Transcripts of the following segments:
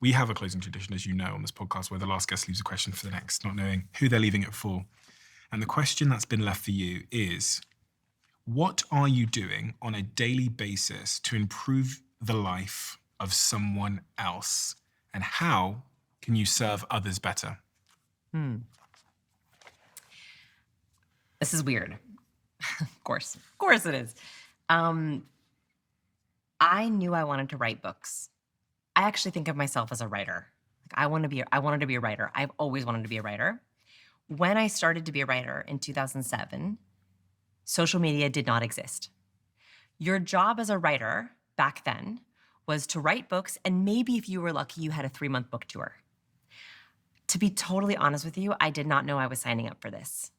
We have a closing tradition, as you know, on this podcast where the last guest leaves a question for the next, not knowing who they're leaving it for. And the question that's been left for you is, what are you doing on a daily basis to improve the life of someone else? And how can you serve others better? Hmm. This is weird. Of course it is. Um, I knew I wanted to write books. I actually think of myself as a writer. Like I wanted to be a writer. I've always wanted to be a writer. When I started to be a writer in 2007, social media did not exist. Your job as a writer back then was to write books, and maybe if you were lucky, you had a 3-month book tour. To be totally honest with you, I did not know I was signing up for this.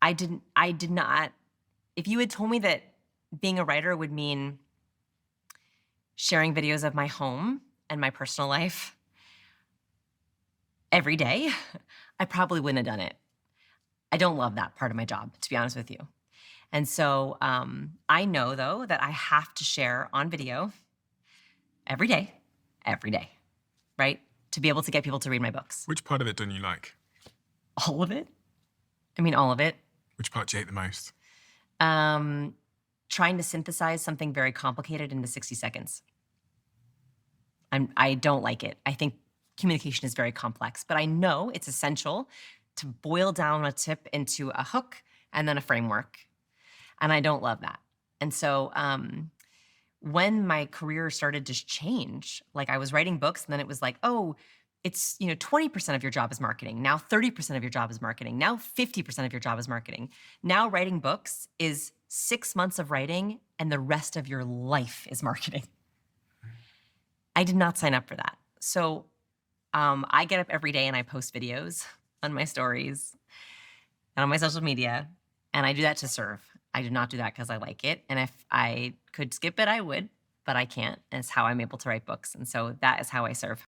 I did not. If you had told me that being a writer would mean sharing videos of my home and my personal life every day, I probably wouldn't have done it. I don't love that part of my job, to be honest with you. And so I know, though, that I have to share on video every day, right? To be able to get people to read my books. Which part of it don't you like? All of it. I mean, all of it. Which part do you hate the most? Trying to synthesize something very complicated into 60 seconds. I don't like it. I think communication is very complex, but I know it's essential to boil down a tip into a hook and then a framework. And I don't love that. And so when my career started to change, like I was writing books and then it was like, oh, it's 20% of your job is marketing. Now 30% of your job is marketing. Now 50% of your job is marketing. Now writing books is 6 months of writing and the rest of your life is marketing. I did not sign up for that. So I get up every day and I post videos on my stories and on my social media, and I do that to serve. I do not do that because I like it. And if I could skip it, I would, but I can't. And it's how I'm able to write books. And so that is how I serve.